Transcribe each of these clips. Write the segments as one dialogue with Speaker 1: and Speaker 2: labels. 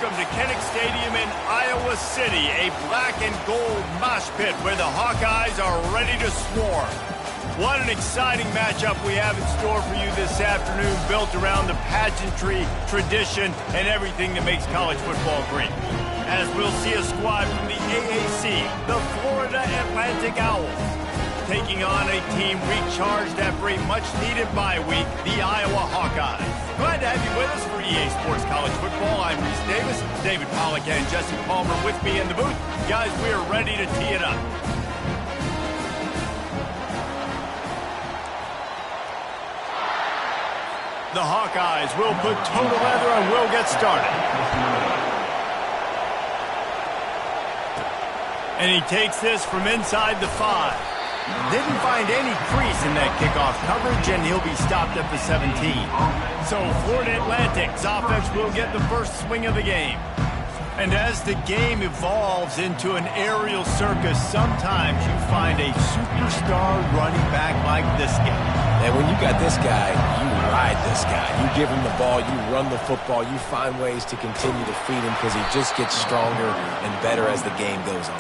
Speaker 1: welcome to Kinnick Stadium in Iowa City, a black and gold mosh pit where the Hawkeyes are ready to swarm. What an exciting matchup we have in store for you this afternoon, built around the pageantry, tradition, and everything that makes college football great. As we'll see a squad from the AAC, the Florida Atlantic Owls, taking on a team recharged after a much-needed bye week, the Iowa Hawkeyes. Glad to have you with us for EA Sports College Football. I'm Reese Davis, David Pollack and Jesse Palmer with me in the booth. Guys, we are ready to tee it up. The Hawkeyes will put toe to leather and will get started. And he takes this from inside the 5. Didn't find any crease in that kickoff coverage, and he'll be stopped at the 17. So Florida Atlantic's offense will get the first swing of the game. And as the game evolves into an aerial circus, sometimes you find a superstar running back like this guy.
Speaker 2: And when you got this guy, you ride this guy. You give him the ball, you run the football, you find ways to continue to feed him because he just gets stronger and better as the game goes on.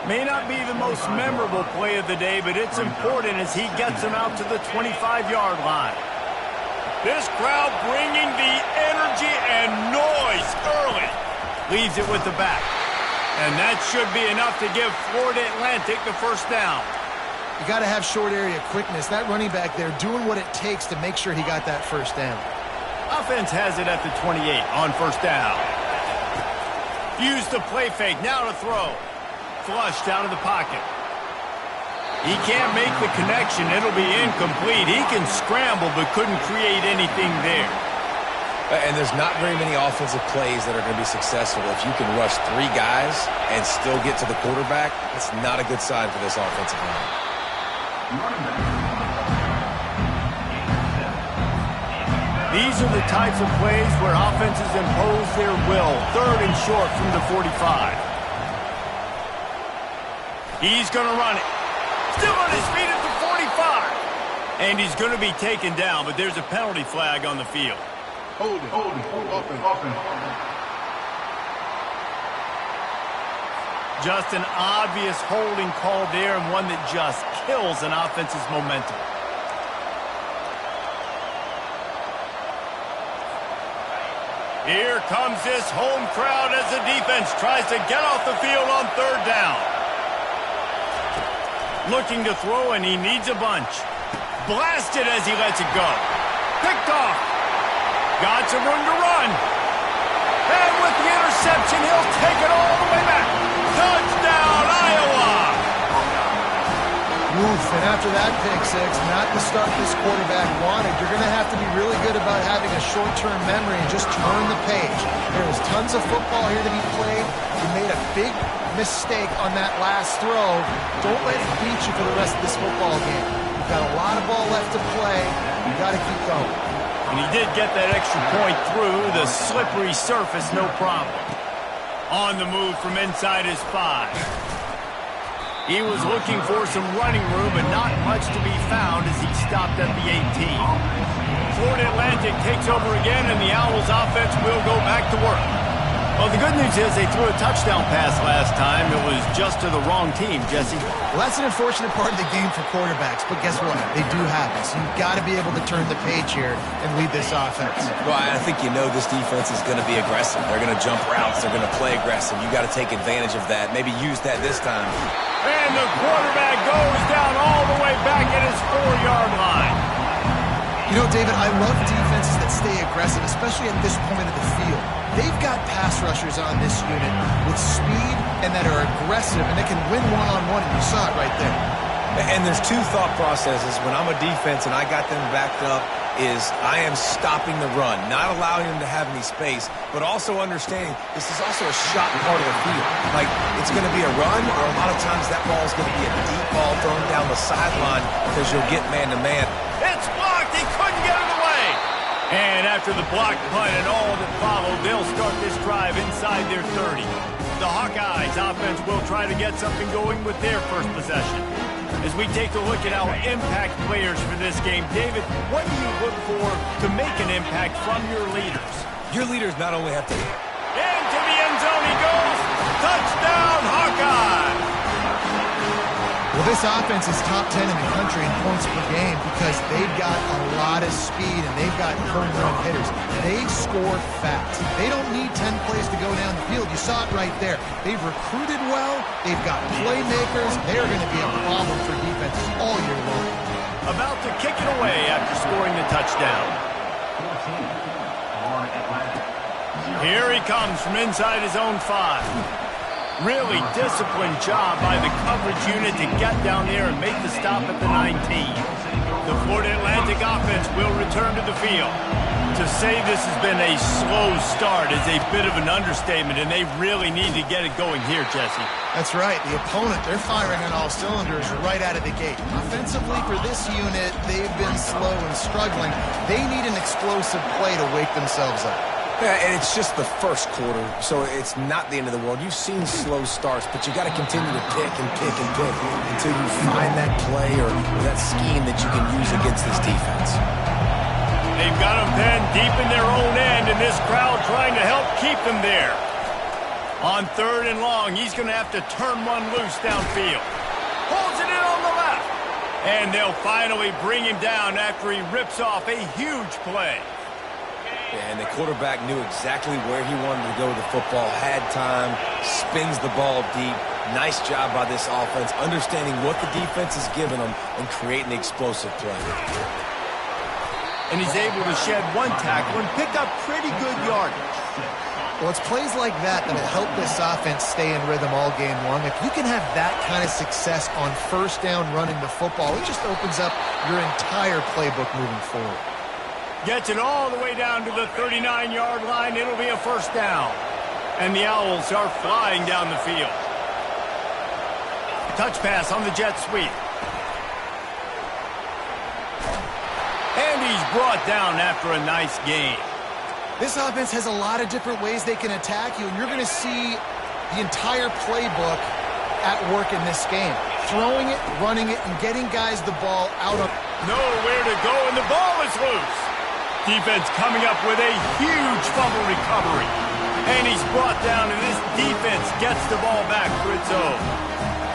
Speaker 1: May not be the most memorable play of the day, but it's important as he gets him out to the 25-yard line. This crowd bringing the energy and noise early. Leaves it with the back. And that should be enough to give Florida Atlantic the first down.
Speaker 3: You got to have short area quickness. That running back there doing what it takes to make sure he got that first down.
Speaker 1: Offense has it at the 28 on first down. Use the play fake. Now to throw. Flushed out of the pocket. He can't make the connection. It'll be incomplete. He can scramble but couldn't create anything there.
Speaker 2: And there's not very many offensive plays that are going to be successful. If you can rush 3 guys and still get to the quarterback, it's not a good sign for this offensive line.
Speaker 1: These are the types of plays where offenses impose their will. 3rd and short from the 45. He's going to run it. Still on his feet at the 45. And he's going to be taken down, but there's a penalty flag on the field.
Speaker 4: Hold it, offense.
Speaker 1: Just an obvious holding call there, and one that just kills an offense's momentum. Here comes this home crowd as the defense tries to get off the field on 3rd down. Looking to throw, and he needs a bunch. Blasted as he lets it go. Picked off. Got some room to run. And with the interception, he'll take it all the way back. Touchdown, Iowa!
Speaker 3: Oof, and after that pick six, not the start this quarterback wanted. You're going to have to be really good about having a short-term memory and just turn the page. There was tons of football here to be played. You made a big mistake on that last throw. Don't let it beat you for the rest of this football game. You've got a lot of ball left to play. You've got to keep going.
Speaker 1: And he did get that extra point through the slippery surface, no problem. On the move from inside his 5. He was looking for some running room, but not much to be found as he stopped at the 18. Florida Atlantic takes over again, and the Owls offense will go back to work. Well, the good news is they threw a touchdown pass last time. It was just to the wrong team, Jesse.
Speaker 3: Well, that's an unfortunate part of the game for quarterbacks, but guess what? They do happen, so you've got to be able to turn the page here and lead this offense.
Speaker 2: Well, I think you know this defense is going to be aggressive. They're going to jump routes. They're going to play aggressive. You got to take advantage of that. Maybe use that this time.
Speaker 1: And the quarterback goes down all the way back at his 4-yard line.
Speaker 3: You know, David, I love defenses that stay aggressive, especially at this point of the field. They've got pass rushers on this unit with speed and that are aggressive, and they can win one-on-one, and you saw it right there.
Speaker 2: And there's 2 thought processes when I'm a defense and I got them backed up is I am stopping the run, not allowing them to have any space, but also understanding this is also a shot part of the field. Like, it's going to be a run, or a lot of times that ball is going to be a deep ball thrown down the sideline because you'll get man-to-man.
Speaker 1: It's blocked. He couldn't get it away. And after the block punt and all that followed, they'll start this drive inside their 30. The Hawkeyes offense will try to get something going with their first possession. As we take a look at our impact players for this game, David, what do you look for to make an impact from your leaders?
Speaker 2: Your leaders not only have to...
Speaker 1: And Touchdown, Hawkeye!
Speaker 3: Well, this offense is top 10 in the country in points per game because they've got a lot of speed and they've got home run hitters. They score fast. They don't need 10 plays to go down the field. You saw it right there. They've recruited well. They've got playmakers. They are going to be a problem for defenses all year long.
Speaker 1: About to kick it away after scoring the touchdown. Here he comes from inside his own 5. Really disciplined job by the coverage unit to get down there and make the stop at the 19. The Florida Atlantic offense will return to the field. To say this has been a slow start is a bit of an understatement, and they really need to get it going here, Jesse.
Speaker 3: That's right. The opponent, they're firing on all cylinders right out of the gate. Offensively, for this unit, they've been slow and struggling. They need an explosive play to wake themselves up.
Speaker 2: Yeah, and it's just the first quarter, so it's not the end of the world. You've seen slow starts, but you got to continue to pick and pick and pick until you find that play or that scheme that you can use against this defense.
Speaker 1: They've got them pinned deep in their own end, and this crowd trying to help keep them there. On 3rd and long, he's going to have to turn one loose downfield. Pulls it in on the left. And they'll finally bring him down after he rips off a huge play.
Speaker 2: And the quarterback knew exactly where he wanted to go with the football, had time, spins the ball deep. Nice job by this offense, understanding what the defense is giving them and creating the explosive play.
Speaker 1: And he's able to shed one tackle and pick up pretty good yardage.
Speaker 3: Well, it's plays like that that'll help this offense stay in rhythm all game long. If you can have that kind of success on first down running the football, it just opens up your entire playbook moving forward.
Speaker 1: Gets it all the way down to the 39-yard line. It'll be a first down. And the Owls are flying down the field. Touch pass on the jet sweep. And he's brought down after a nice gain.
Speaker 3: This offense has a lot of different ways they can attack you, and you're going to see the entire playbook at work in this game. Throwing it, running it, and getting guys the ball out of...
Speaker 1: Nowhere to go, and the ball is loose. Defense coming up with a huge fumble recovery. And he's brought down, and this defense gets the ball back for its own.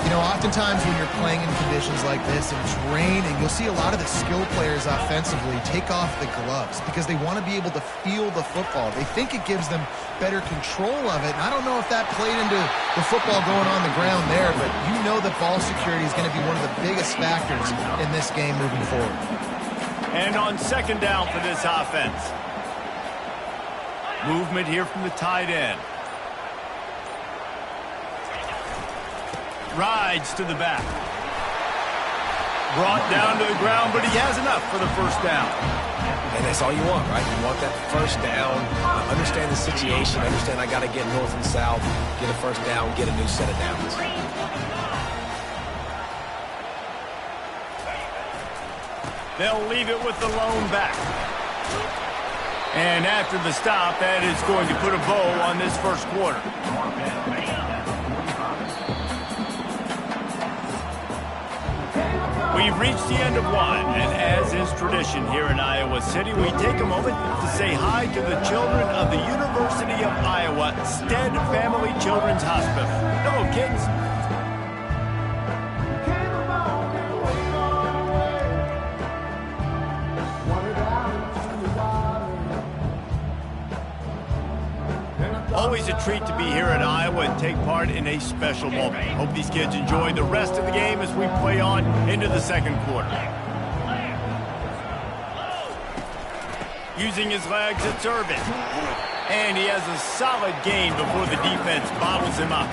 Speaker 3: You know, oftentimes when you're playing in conditions like this and it's raining, you'll see a lot of the skill players offensively take off the gloves because they want to be able to feel the football. They think it gives them better control of it. And I don't know if that played into the football going on the ground there, but you know that ball security is going to be one of the biggest factors in this game moving forward.
Speaker 1: And on 2nd down for this offense. Movement here from the tight end. Rides to the back. Brought down to the ground, but he has enough for the first down.
Speaker 2: And that's all you want, right? You want that first down, understand the situation, understand I got to get north and south, get a first down, get a new set of downs.
Speaker 1: They'll leave it with the lone back. And after the stop, that is going to put a bow on this first quarter. We've reached the end of one, and as is tradition here in Iowa City, we take a moment to say hi to the children of the University of Iowa Stead Family Children's Hospital. Hello, kids. Always a treat to be here at Iowa and take part in a special moment. Hope these kids enjoy the rest of the game as we play on into the second quarter. Using his legs at service. And he has a solid gain before the defense bottles him up.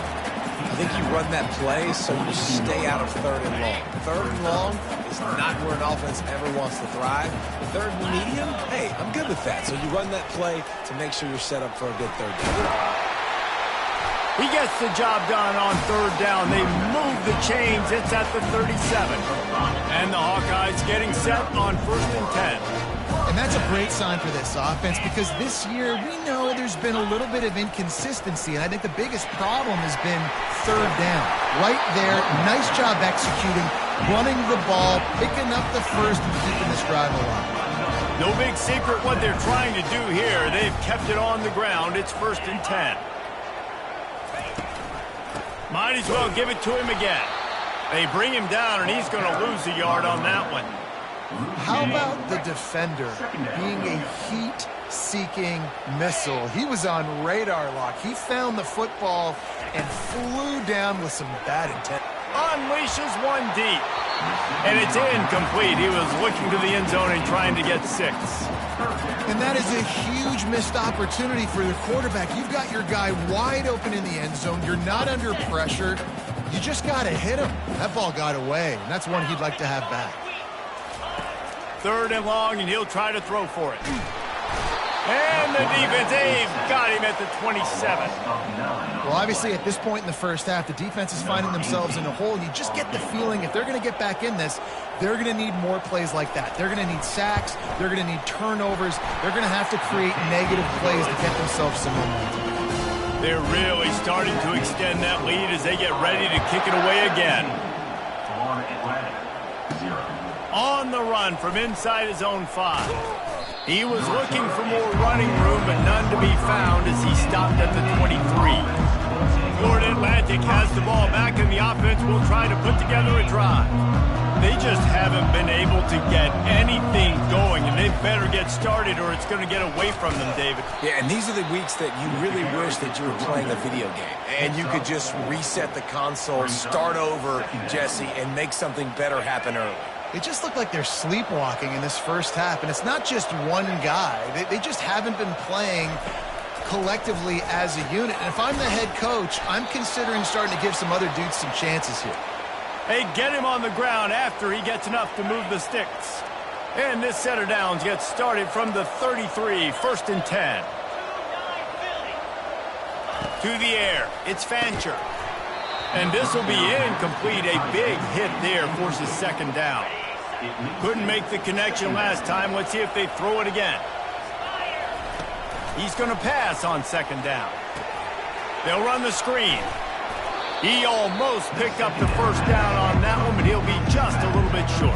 Speaker 2: I think you run that play so you stay out of 3rd and long. 3rd and long is not where an offense ever wants to thrive. 3rd and medium, hey, I'm good with that. So you run that play to make sure you're set up for a good 3rd down.
Speaker 1: He gets the job done on 3rd down. They move the chains. It's at the 37. And the Hawkeyes getting set on 1st and 10.
Speaker 3: And that's a great sign for this offense because this year we know there's been a little bit of inconsistency, and I think the biggest problem has been 3rd down. Right there, nice job executing, running the ball, picking up the first, and keeping this drive alive.
Speaker 1: No big secret what they're trying to do here. They've kept it on the ground. It's 1st and 10. Might as well give it to him again. They bring him down, and he's going to lose a yard on that one.
Speaker 3: How about the defender being a heat-seeking missile? He was on radar lock. He found the football and flew down with some bad intent.
Speaker 1: Unleashes one deep. And it's incomplete. He was looking to the end zone and trying to get 6.
Speaker 3: And that is a huge missed opportunity for the quarterback. You've got your guy wide open in the end zone. You're not under pressure. You just got to hit him. That ball got away, and that's one he'd like to have back.
Speaker 1: 3rd and long, and he'll try to throw for it. And the defense, they've got him at the 27.
Speaker 3: Well, obviously, at this point in the first half, the defense is finding themselves in a hole. You just get the feeling if they're going to get back in this, they're going to need more plays like that. They're going to need sacks. They're going to need turnovers. They're going to have to create negative plays to get themselves some momentum.
Speaker 1: They're really starting to extend that lead as they get ready to kick it away again. On the run from inside his own 5. He was looking for more running room, but none to be found as he stopped at the 23. Florida Atlantic has the ball back, and the offense will try to put together a drive. They just haven't been able to get anything going, and they better get started or it's going to get away from them, David.
Speaker 2: Yeah, and these are the weeks that you really wish that you were playing a video game, and you could just reset the console, start over, Jesse, and make something better happen early.
Speaker 3: It just looked like they're sleepwalking in this first half, and it's not just one guy. They just haven't been playing collectively as a unit. And if I'm the head coach, I'm considering starting to give some other dudes some chances here.
Speaker 1: They get him on the ground after he gets enough to move the sticks. And this set of downs gets started from the 33, 1st and 10. To the air, it's Fancher. And this will be incomplete. A big hit there forces 2nd down. Couldn't make the connection last time. Let's see if they throw it again. He's going to pass on 2nd down. They'll run the screen. He almost picked up the 1st down on that one, but he'll be just a little bit short.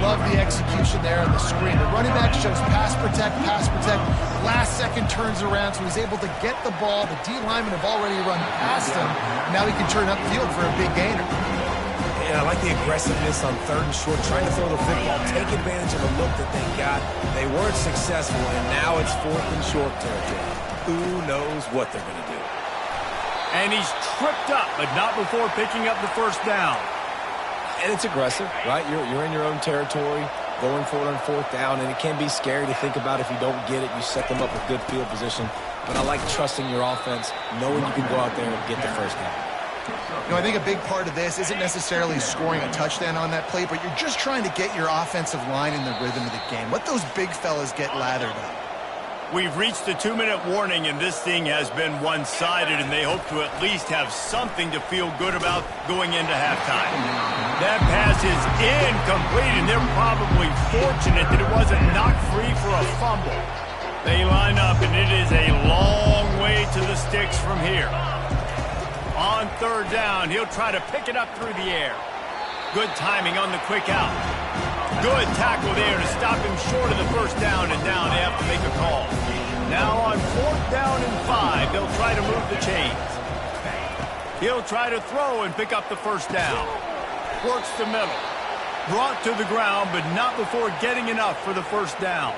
Speaker 3: Love the execution there on the screen. The running back shows pass protect, pass protect. Last second turns around, so he's able to get the ball. The D linemen have already run past him. Now he can turn upfield for a big gainer.
Speaker 2: And I like the aggressiveness on 3rd and short, trying to throw the football, take advantage of the look that they got. They weren't successful, and now it's 4th and short territory. Who knows what they're going to do?
Speaker 1: And he's tripped up, but not before picking up the 1st down.
Speaker 2: And it's aggressive, right? You're in your own territory, going for it on 4th down, and it can be scary to think about if you don't get it. You set them up with good field position. But I like trusting your offense, knowing you can go out there and get the 1st down.
Speaker 3: You know, I think a big part of this isn't necessarily scoring a touchdown on that play, but you're just trying to get your offensive line in the rhythm of the game. Let those big fellas get lathered up.
Speaker 1: We've reached the 2-minute warning, and this thing has been one-sided, and they hope to at least have something to feel good about going into halftime. That pass is incomplete, and they're probably fortunate that it wasn't knocked free for a fumble. They line up, and it is a long way to the sticks from here. On 3rd down, he'll try to pick it up through the air. Good timing on the quick out. Good tackle there to stop him short of the 1st down, and now they have to make a call. Now on 4th down and 5, they'll try to move the chains. He'll try to throw and pick up the 1st down. Works the middle. Brought to the ground, but not before getting enough for the 1st down.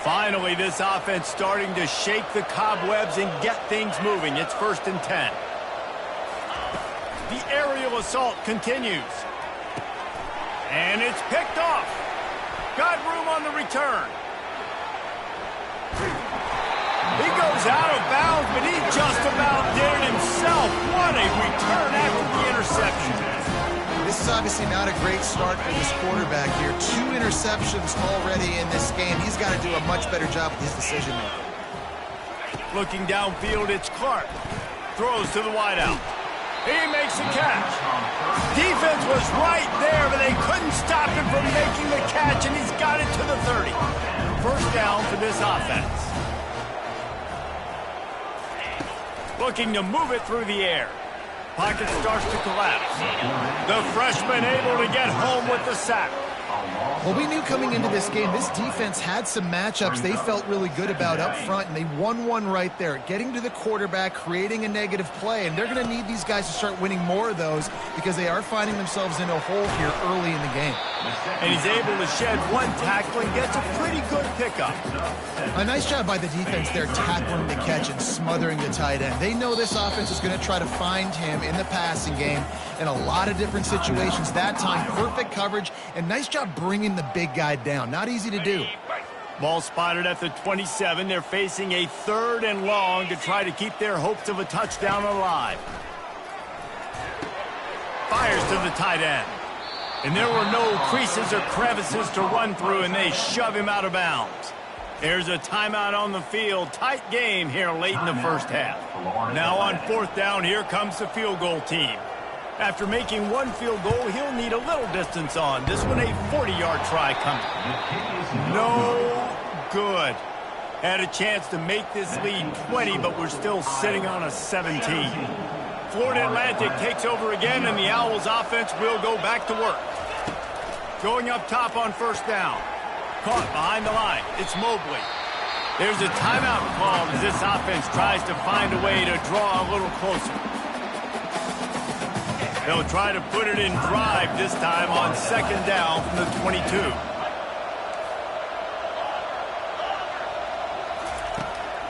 Speaker 1: Finally, this offense starting to shake the cobwebs and get things moving. It's 1st and 10. The aerial assault continues. And it's picked off. Got room on the return. He goes out of bounds, but he just about did it himself. What a return after the interception.
Speaker 3: This is obviously not a great start for this quarterback here. 2 interceptions already in this game. He's got to do a much better job with his decision-making.
Speaker 1: Looking downfield, it's Clark. Throws to the wideout. He makes the catch. Defense was right there, but they couldn't stop him from making the catch, and he's got it to the 30. 1st down for this offense. Looking to move it through the air. Pocket starts to collapse. The freshman able to get home with the sack.
Speaker 3: Well, we knew coming into this game, this defense had some matchups they felt really good about up front, and they won one right there, getting to the quarterback, creating a negative play, and they're going to need these guys to start winning more of those because they are finding themselves in a hole here early in the game.
Speaker 1: And he's able to shed one tackle and gets a pretty good pickup.
Speaker 3: A nice job by the defense there, tackling the catch and smothering the tight end. They know this offense is going to try to find him in the passing game in a lot of different situations. That time, perfect coverage, and nice job bringing the big guy down. Not easy to do.
Speaker 1: Ball spotted at the 27. They're facing a 3rd and long to try to keep their hopes of a touchdown alive. Fires to the tight end. And there were no creases or crevices to run through, and they shove him out of bounds. There's a timeout on the field. Tight game here late in the first half. Now on 4th down, here comes the field goal team. After making one field goal, he'll need a little distance on. This one a 40-yard try coming. No good. Had a chance to make this lead 20, but we're still sitting on a 17. Florida Atlantic takes over again, and the Owls offense will go back to work. Going up top on 1st down. Caught behind the line. It's Mobley. There's a timeout called as this offense tries to find a way to draw a little closer. They'll try to put it in drive this time on 2nd down from the 22.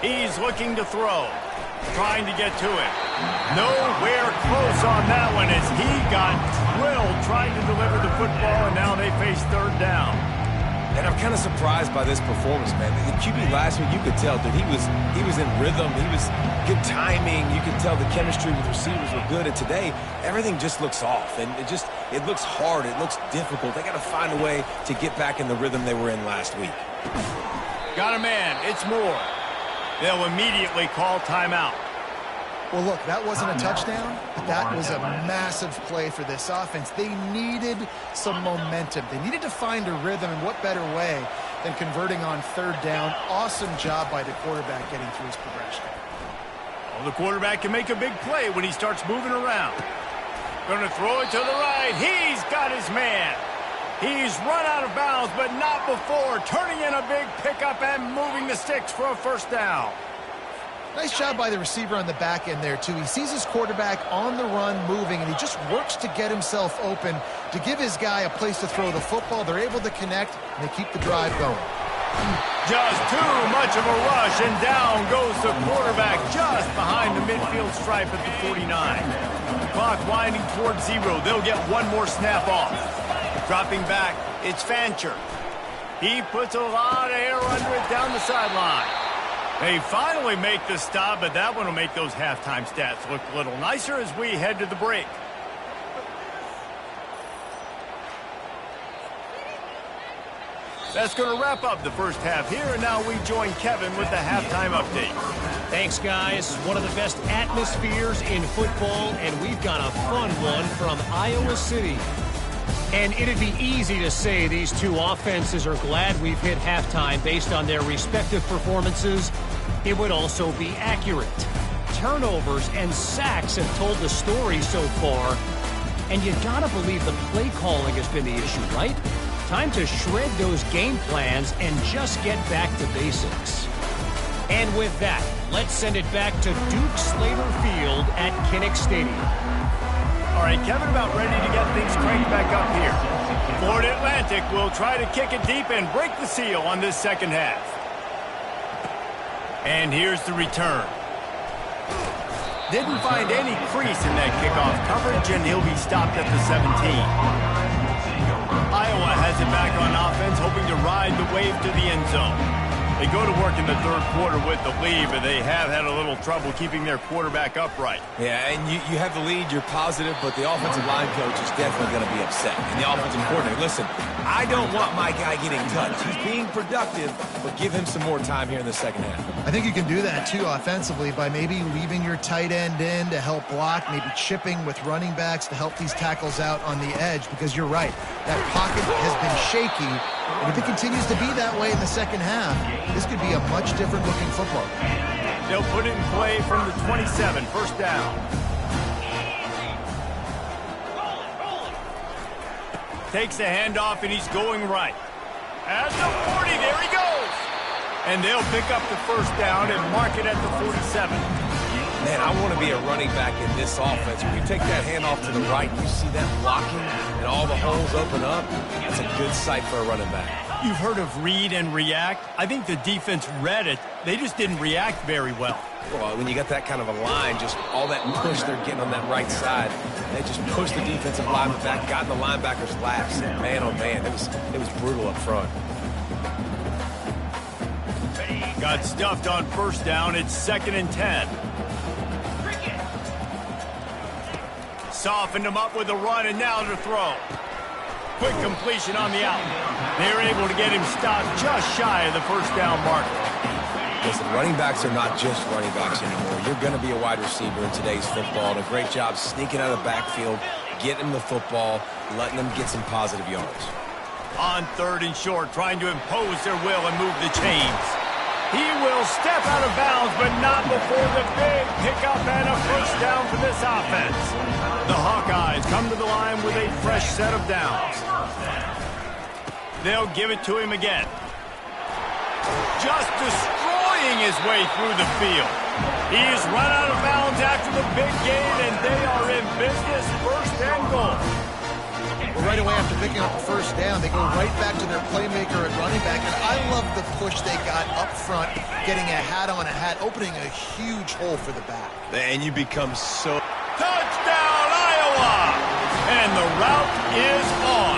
Speaker 1: He's looking to throw. Trying to get to it. Nowhere close on that one as he got drilled trying to deliver the football, and now they face 3rd down.
Speaker 2: And I'm kind of surprised by this performance, man. The QB last week, you could tell, dude, he was in rhythm. He was good timing. You could tell the chemistry with receivers were good. And today, everything just looks off. And it looks hard. It looks difficult. They got to find a way to get back in the rhythm they were in last week.
Speaker 1: Got a man. It's Moore. They'll immediately call timeout.
Speaker 3: Well, look, that wasn't a touchdown, but that was a massive play for this offense. They needed some momentum. They needed to find a rhythm, and what better way than converting on 3rd down. Awesome job by the quarterback getting through his progression.
Speaker 1: Well, the quarterback can make a big play when he starts moving around. Going to throw it to the right. He's got his man. He's run out of bounds, but not before turning in a big pickup and moving the sticks for a 1st down.
Speaker 3: Nice job by the receiver on the back end there, too. He sees his quarterback on the run moving, and he just works to get himself open to give his guy a place to throw the football. They're able to connect, and they keep the drive going.
Speaker 1: Just too much of a rush, and down goes the quarterback just behind the midfield stripe at the 49. Clock winding towards 0. They'll get one more snap off. Dropping back, it's Fancher. He puts a lot of air under it down the sideline. They finally make the stop, but that one will make those halftime stats look a little nicer as we head to the break. That's going to wrap up the first half here, and now we join Kevin with the halftime update.
Speaker 5: Thanks, guys. One of the best atmospheres in football, and we've got a fun one from Iowa City. And it'd be easy to say these two offenses are glad we've hit halftime based on their respective performances. It would also be accurate. Turnovers and sacks have told the story so far. And you gotta believe the play calling has been the issue, right? Time to shred those game plans and just get back to basics. And with that, let's send it back to Duke Slater Field at Kinnick Stadium.
Speaker 1: All right, Kevin, about ready to get things cranked back up here. Florida Atlantic will try to kick it deep and break the seal on this second half. And here's the return. Didn't find any crease in that kickoff coverage, and he'll be stopped at the 17. Iowa has it back on offense, hoping to ride the wave to the end zone. They go to work in the 3rd quarter with the lead, but they have had a little trouble keeping their quarterback upright.
Speaker 2: Yeah, and you have the lead, you're positive, but the offensive line coach is definitely going to be upset. And the offensive coordinator, listen, I don't want my guy getting touched. He's being productive, but give him some more time here in the second half.
Speaker 3: I think you can do that, too, offensively, by maybe leaving your tight end in to help block, maybe chipping with running backs to help these tackles out on the edge, because you're right. That pocket has been shaky, and if it continues to be that way in the second half, this could be a much different looking football.
Speaker 1: They'll put it in play from the 27, 1st down. takes the handoff, and he's going right. At the 40, there he goes. And they'll pick up the first down and mark it at the 47.
Speaker 2: Man, I want to be a running back in this offense. When you take that handoff to the right, you see that blocking and all the holes open up. That's a good sight for a running back.
Speaker 1: You've heard of read and react. I think the defense read it. They just didn't react very well.
Speaker 2: Well, when you got that kind of a line, just all that push they're getting on that right side, they just pushed the defensive lineman back, got in the linebacker's laps. Man, oh man, it was brutal up front.
Speaker 1: Got stuffed on first down. It's 2nd and 10. Softened him up with a run, and now to throw. Quick completion on the out. They're able to get him stopped just shy of the first down marker.
Speaker 2: Listen, running backs are not just running backs anymore. You're going to be a wide receiver in today's football, and a great job sneaking out of the backfield, getting them the football, letting them get some positive yards.
Speaker 1: On 3rd and short, trying to impose their will and move the chains. He will step out of bounds, but not before the big pickup and a first down for this offense. The Hawkeyes come to the line with a fresh set of downs. They'll give it to him again. Just destroying his way through the field. He's run out of bounds after the big gain, and they are in business, 1st and goal.
Speaker 3: Right away after picking up the first down, they go right back to their playmaker at running back. And I love the push they got up front, getting a hat on a hat, opening a huge hole for the back.
Speaker 2: And you become so...
Speaker 1: Touchdown, Iowa! And the route is on.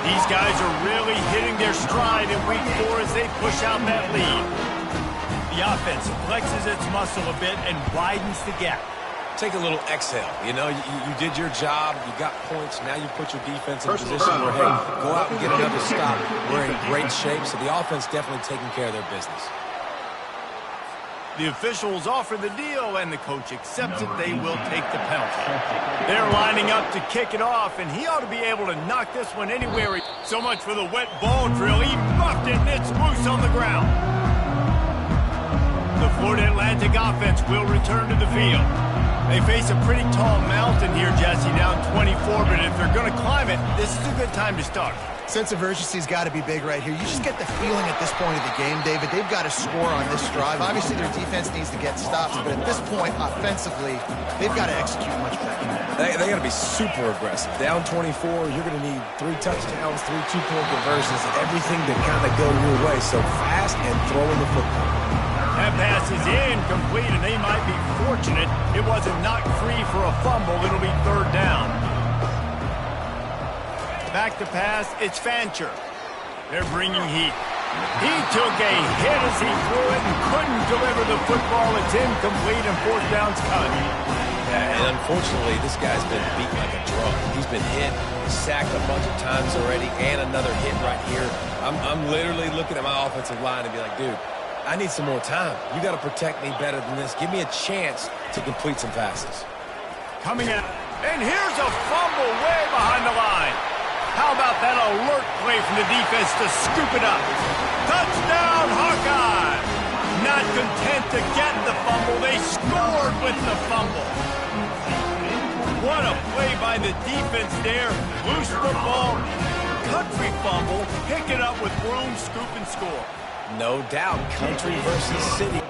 Speaker 1: These guys are really hitting their stride in week 4 as they push out that lead. The offense flexes its muscle a bit and widens the gap.
Speaker 2: Take a little exhale. You know, you did your job. You got points. Now you put your defense in a position where, hey, go out and get another stop. We're in great shape, so the offense definitely taking care of their business.
Speaker 1: The officials offer the deal, and the coach accepts it. They will take the penalty. They're lining up to kick it off, and he ought to be able to knock this one anywhere. So much for the wet ball drill. He muffed it, and it's loose on the ground. The Florida Atlantic offense will return to the field. They face a pretty tall mountain here, Jesse, down 24, but if they're going to climb it, this is a good time to start.
Speaker 3: Sense of urgency's got to be big right here. You just get the feeling at this point of the game, David, they've got to score on this drive. Obviously, their defense needs to get stops, but at this point, offensively, they've got to execute much better.
Speaker 2: They got to be super aggressive. Down 24, you're going to need 3 touchdowns, 3 two-point conversions, everything to kind of go your way. So fast and throwing the football.
Speaker 1: That pass is incomplete, and they might be fortunate it wasn't knocked free for a fumble. It'll be 3rd down. Back to pass, it's Fancher. They're bringing heat. He took a hit as he threw it and couldn't deliver the football. It's incomplete, and 4th down's cut.
Speaker 2: Yeah, and unfortunately, this guy's been beat like a drum. He's been hit, sacked a bunch of times already, and another hit right here. I'm literally looking at my offensive line and be like, dude, I need some more time. You got to protect me better than this. Give me a chance to complete some passes.
Speaker 1: Coming out, and here's a fumble way behind the line. How about that alert play from the defense to scoop it up? Touchdown, Hawkeye! Not content to get the fumble, they scored with the fumble. What a play by the defense there. Loose football, country fumble, pick it up with room, scoop, and score.
Speaker 2: No doubt, country versus city.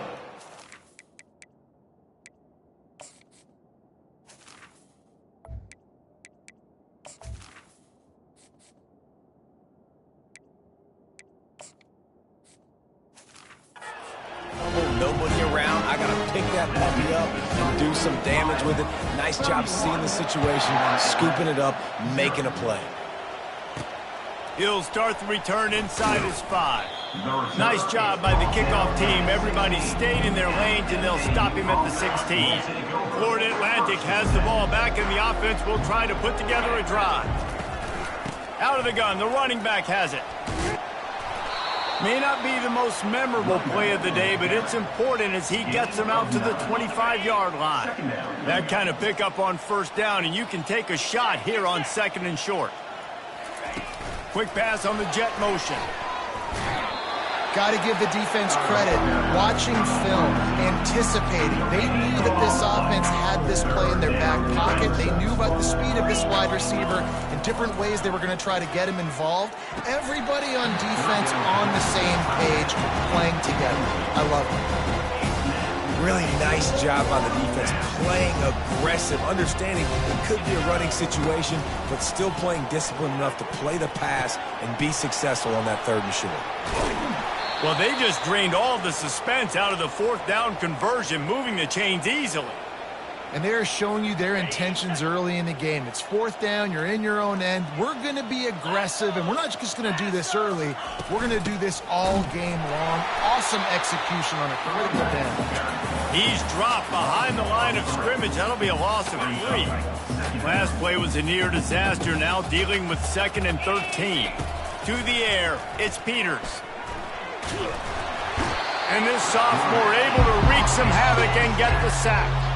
Speaker 2: Nobody around. I got to pick that puppy up and do some damage with it. Nice job seeing the situation, scooping it up, making a play.
Speaker 1: He'll start the return inside his 5. Nice job by the kickoff team. Everybody stayed in their lanes, and they'll stop him at the 16. Florida Atlantic has the ball back, and the offense will try to put together a drive. Out of the gun, the running back has it. May not be the most memorable play of the day, but it's important as he gets them out to the 25-yard line. That kind of pickup on 1st down, and you can take a shot here on 2nd and short. Quick pass on the jet motion.
Speaker 3: got to give the defense credit. Watching film, anticipating. They knew that this offense had this play in their back pocket. They knew about the speed of this wide receiver and different ways they were going to try to get him involved. Everybody on defense on the same page, playing together. I love it.
Speaker 2: Really nice job on the defense, playing aggressive, understanding it could be a running situation, but still playing disciplined enough to play the pass and be successful on that 3rd and short.
Speaker 1: Well, they just drained all the suspense out of the 4th down conversion, moving the chains easily.
Speaker 3: And they're showing you their intentions early in the game. It's 4th down, you're in your own end. We're going to be aggressive, and we're not just going to do this early. We're going to do this all game long. Awesome execution on a critical down.
Speaker 1: He's dropped behind the line of scrimmage. That'll be a loss of 3. Last play was a near disaster, now dealing with 2nd and 13. To the air, it's Peters. And this sophomore able to wreak some havoc and get the sack.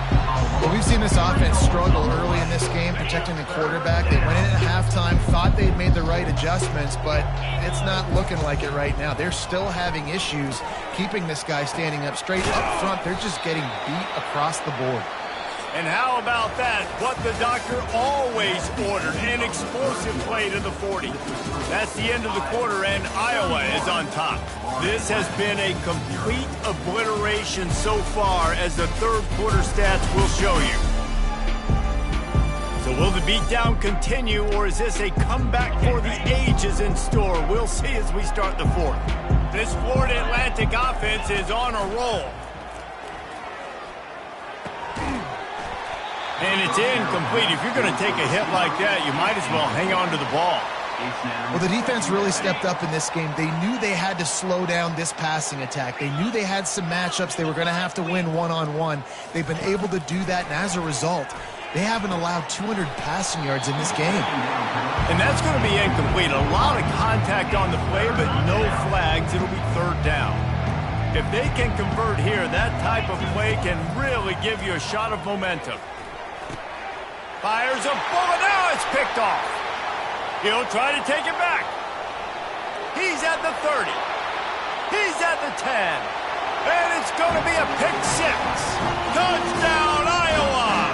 Speaker 3: Well, we've seen this offense struggle early in this game, protecting the quarterback. They went in at halftime, thought they'd made the right adjustments, but it's not looking like it right now. They're still having issues keeping this guy standing up straight. Up front, they're just getting beat across the board.
Speaker 1: And how about that? What the doctor always ordered, an explosive play to the 40. That's the end of the quarter, and Iowa is on top. This has been a complete obliteration so far, as the 3rd quarter stats will show you. So will the beatdown continue, or is this a comeback for the ages in store? We'll see as we start the 4th. This Florida Atlantic offense is on a roll. And it's incomplete. If you're going to take a hit like that, you might as well hang on to the ball.
Speaker 3: Well, the defense really stepped up in this game. They knew they had to slow down this passing attack. They knew they had some matchups they were going to have to win one-on-one. They've been able to do that, and as a result, they haven't allowed 200 passing yards in this game.
Speaker 1: And that's going to be incomplete. A lot of contact on the play, but no flags. It'll be 3rd down. If they can convert here, that type of play can really give you a shot of momentum. Fires a bullet. Now it's picked off. He'll try to take it back. He's at the 30. He's at the 10. And it's going to be a pick 6. Touchdown, Iowa!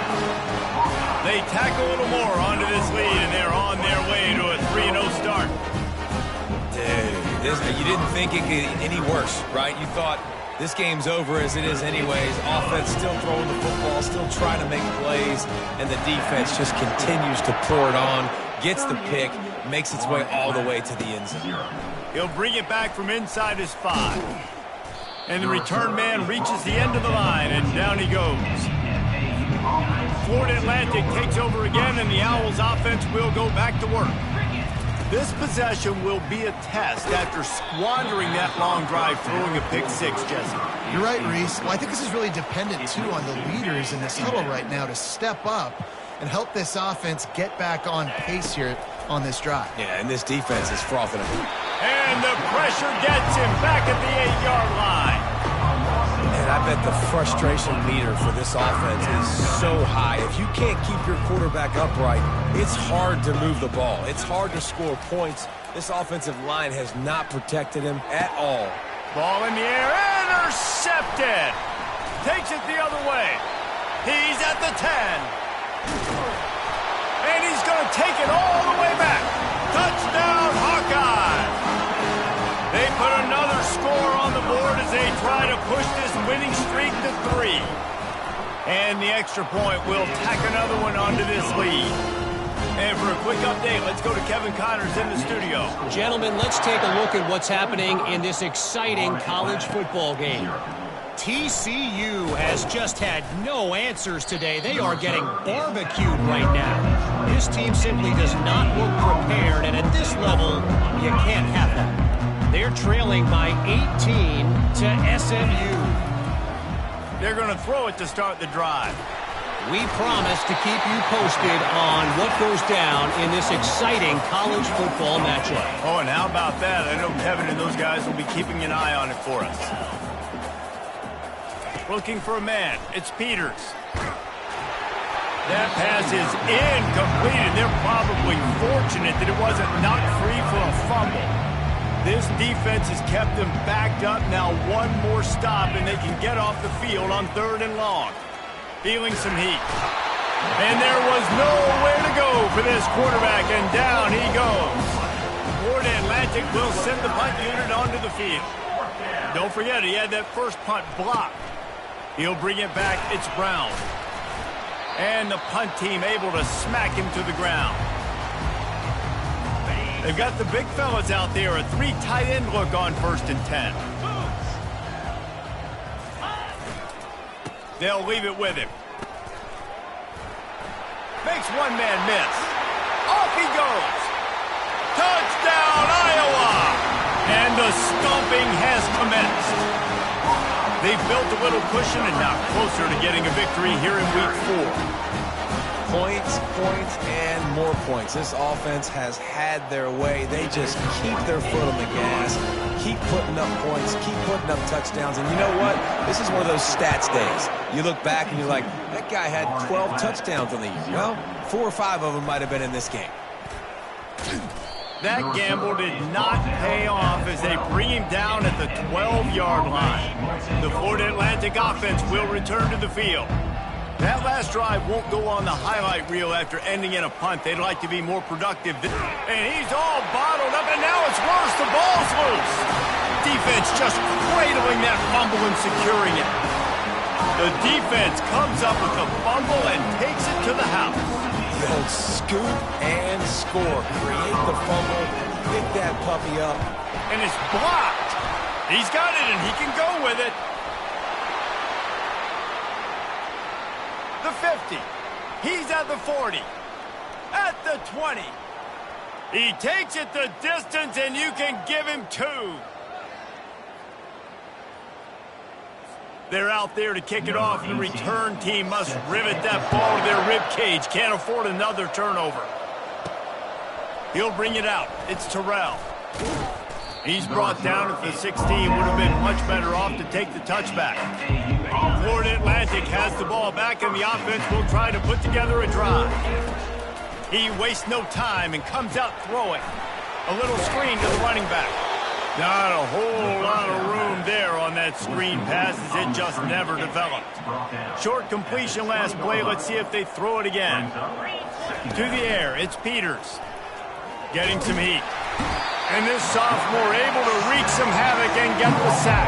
Speaker 1: They tack a little more onto this lead, and they're on their way to a 3-0 start.
Speaker 2: Dude, you didn't think it could get any worse, right? You thought this game's over as it is anyways. Offense still throwing the football, still trying to make plays, and the defense just continues to pour it on, gets the pick, makes its way all the way to the end zone.
Speaker 1: He'll bring it back from inside his 5. And the return man reaches the end of the line, and down he goes. Florida Atlantic takes over again, and the Owls offense will go back to work. This possession will be a test after squandering that long drive, throwing a pick 6, Jesse.
Speaker 3: You're right, Reese. Well, I think this is really dependent, too, on the leaders in this huddle right now to step up and help this offense get back on pace here on this drive.
Speaker 2: Yeah, and this defense is frothing up.
Speaker 1: And the pressure gets him back at the 8-yard line.
Speaker 2: And I bet the frustration meter for this offense is so high. If you can't keep your quarterback upright, it's hard to move the ball. It's hard to score points. This offensive line has not protected him at all.
Speaker 1: Ball in the air, intercepted. Takes it the other way. He's at the 10. And he's going to take it all the way back. Touchdown, Hawkeye. They put another score on the board as they try to push this winning streak to 3. And the extra point will tack another one onto this lead. And for a quick update, let's go to Kevin Connors in the studio.
Speaker 5: Gentlemen, let's take a look at what's happening in this exciting college football game. TCU has just had no answers today. They are getting barbecued right now. This team simply does not look prepared, and at this level, you can't have that. They're trailing by 18 to SMU.
Speaker 1: They're going to throw it to start the drive.
Speaker 5: We promise to keep you posted on what goes down in this exciting college football matchup.
Speaker 1: Oh, and how about that? I know Kevin and those guys will be keeping an eye on it for us. Looking for a man. It's Peters. That pass is incomplete, and they're probably fortunate that it wasn't knocked free for a fumble. This defense has kept them backed up. Now one more stop, and they can get off the field on 3rd and long. Feeling some heat. And there was nowhere to go for this quarterback, and down he goes. Florida Atlantic will send the punt unit onto the field. Don't forget, he had that first punt blocked. He'll bring it back. It's Brown. And the punt team able to smack him to the ground. They've got the big fellas out there. A 3 tight end look on 1st and 10. They'll leave it with him. Makes one man miss. Off he goes. Touchdown, Iowa! And the stomping has commenced. They've built a little cushion and now closer to getting a victory here in week 4.
Speaker 2: Points, points, and more points. This offense has had their way. They just keep their foot on the gas, keep putting up points, keep putting up touchdowns. And you know what? This is one of those stats days. You look back and you're like, that guy had 12 touchdowns on the year. Well, 4 or 5 of them might have been in this game.
Speaker 1: That gamble did not pay off as they bring him down at the 12-yard line. The Florida Atlantic offense will return to the field. That last drive won't go on the highlight reel after ending in a punt. They'd like to be more productive. And he's all bottled up, and now it's worse. The ball's loose. Defense just cradling that fumble and securing it. The defense comes up with the fumble and takes it to the house.
Speaker 2: The old scoop and score. Create the fumble, pick that puppy up.
Speaker 1: And it's blocked. He's got it, and he can go with it. The 50. He's at the 40. At the 20. He takes it the distance, and you can give him 2. They're out there to kick it off. The return team must rivet that ball to their rib cage. Can't afford another turnover. He'll bring it out. It's Terrell. He's brought down at the 16. Would have been much better off to take the touchback. Florida Atlantic has the ball back, and the offense will try to put together a drive. He wastes no time and comes out throwing. A little screen to the running back. Not a whole lot of room there on that screen pass as it just never developed. Short completion last play. Let's see if they throw it again. To the air, it's Peters. Getting some heat. And this sophomore able to wreak some havoc and get the sack.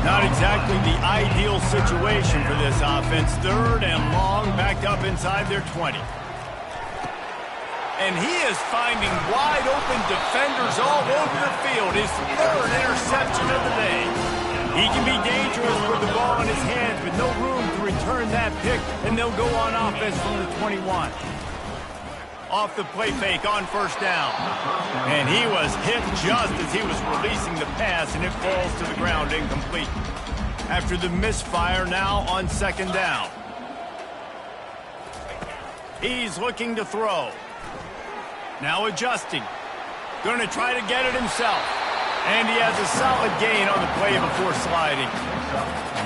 Speaker 1: Not exactly the ideal situation for this offense. 3rd and long, backed up inside their 20. And he is finding wide-open defenders all over the field. His 3rd interception of the day. He can be dangerous with the ball in his hands, but no room to return that pick, and they'll go on offense from the 21. Off the play fake on 1st down. And he was hit just as he was releasing the pass, and it falls to the ground incomplete. After the misfire, now on 2nd down. He's looking to throw. Now adjusting. Going to try to get it himself. And he has a solid gain on the play before sliding.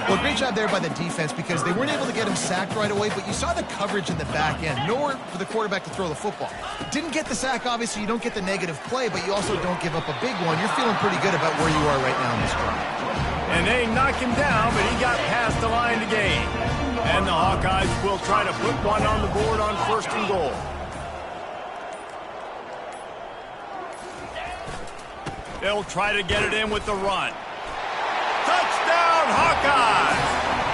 Speaker 3: Well, great job there by the defense because they weren't able to get him sacked right away, but you saw the coverage in the back end. Nowhere for the quarterback to throw the football. Didn't get the sack, obviously. You don't get the negative play, but you also don't give up a big one. You're feeling pretty good about where you are right now in this drive.
Speaker 1: And they knock him down, but he got past the line to gain. And the Hawkeyes will try to put one on the board on 1st and goal. They'll try to get it in with the run. Touchdown, Hawkeyes!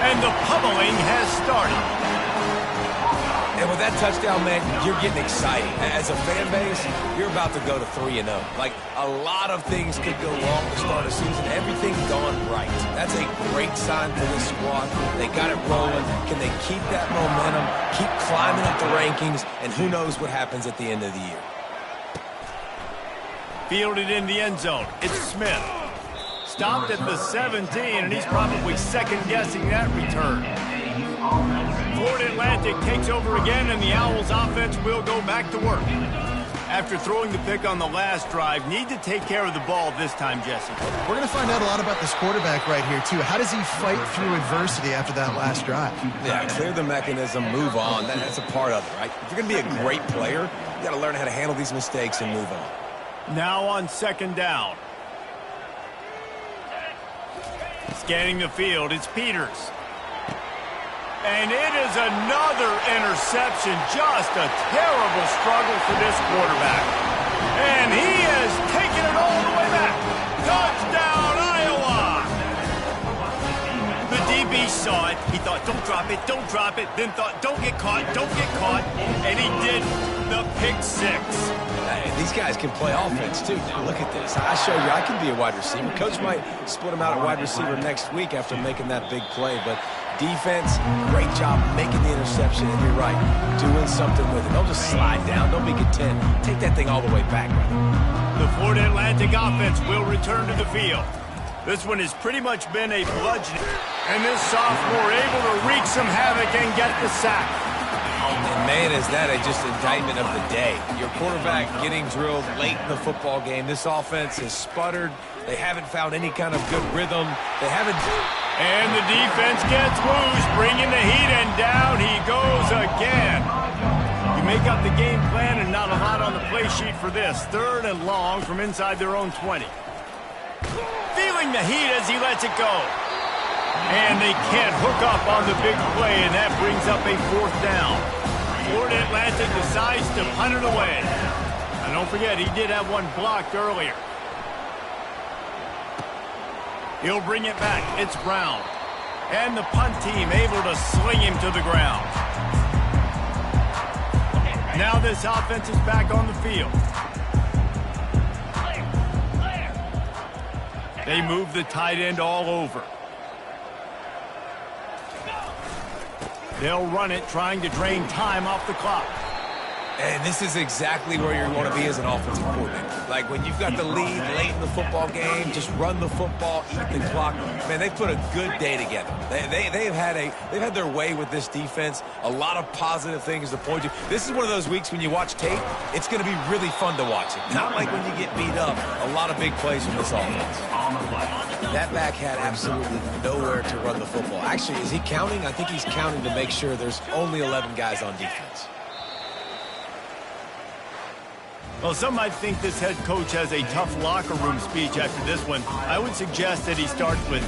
Speaker 1: And the pummeling has started.
Speaker 2: And with that touchdown, man, you're getting excited. As a fan base, you're about to go to 3-0. Like, a lot of things could go wrong to start a season. Everything gone right. That's a great sign for this squad. They got it rolling. Can they keep that momentum, keep climbing up the rankings, and who knows what happens at the end of the year.
Speaker 1: Fielded in the end zone. It's Smith. Stopped at the 17, and he's probably second-guessing that return. Florida Atlantic takes over again, and the Owls offense will go back to work. After throwing the pick on the last drive, need to take care of the ball this time, Jesse.
Speaker 3: We're going to find out a lot about this quarterback right here, too. How does he fight through adversity after that last drive?
Speaker 2: Yeah, clear the mechanism, move on. That's a part of it, right? If you're going to be a great player, you got to learn how to handle these mistakes and move on.
Speaker 1: Now on second down. Scanning the field, it's Peters. And it is another interception. Just a terrible struggle for this quarterback. And he has taken it all the way back. Touchdown, Iowa! The DB saw it. He thought, don't drop it, don't drop it. Then thought, don't get caught, don't get caught. And he did the pick six.
Speaker 2: Hey, these guys can play offense, too. Now, look at this. I show you I can be a wide receiver. Coach might split him out at wide receiver next week after making that big play. But defense, great job making the interception. And you're right, doing something with it. Don't just slide down. Don't be content. Take that thing all the way back.
Speaker 1: The Florida Atlantic offense will return to the field. This one has pretty much been a bludgeoning. And this sophomore able to wreak some havoc and get the sack.
Speaker 2: And, man, is that just indictment of the day. Your quarterback getting drilled late in the football game. This offense has sputtered. They haven't found any kind of good rhythm. They haven't...
Speaker 1: And the defense gets loose, bringing the heat, and down he goes again. You make up the game plan and not a lot on the play sheet for this. 3rd and long from inside their own 20. Feeling the heat as he lets it go. And they can't hook up on the big play, and that brings up a 4th down. Florida Atlantic decides to punt it away. And don't forget, he did have one blocked earlier. He'll bring it back. It's Brown. And the punt team able to sling him to the ground. Now this offense is back on the field. They move the tight end all over. They'll run it, trying to drain time off the clock.
Speaker 2: And this is exactly where you want to be as an offensive coordinator. Like when you've got the lead late in the football game, just run the football, eat the clock. Man, they've put a good day together. They've had their way with this defense. A lot of positive things to point to. This is one of those weeks when you watch tape, it's going to be really fun to watch it. Not like when you get beat up. A lot of big plays from this offense. That back had absolutely nowhere to run the football. Actually, is he counting? I think he's counting to make sure there's only 11 guys on defense.
Speaker 1: Well, some might think this head coach has a tough locker room speech after this one. I would suggest that he starts with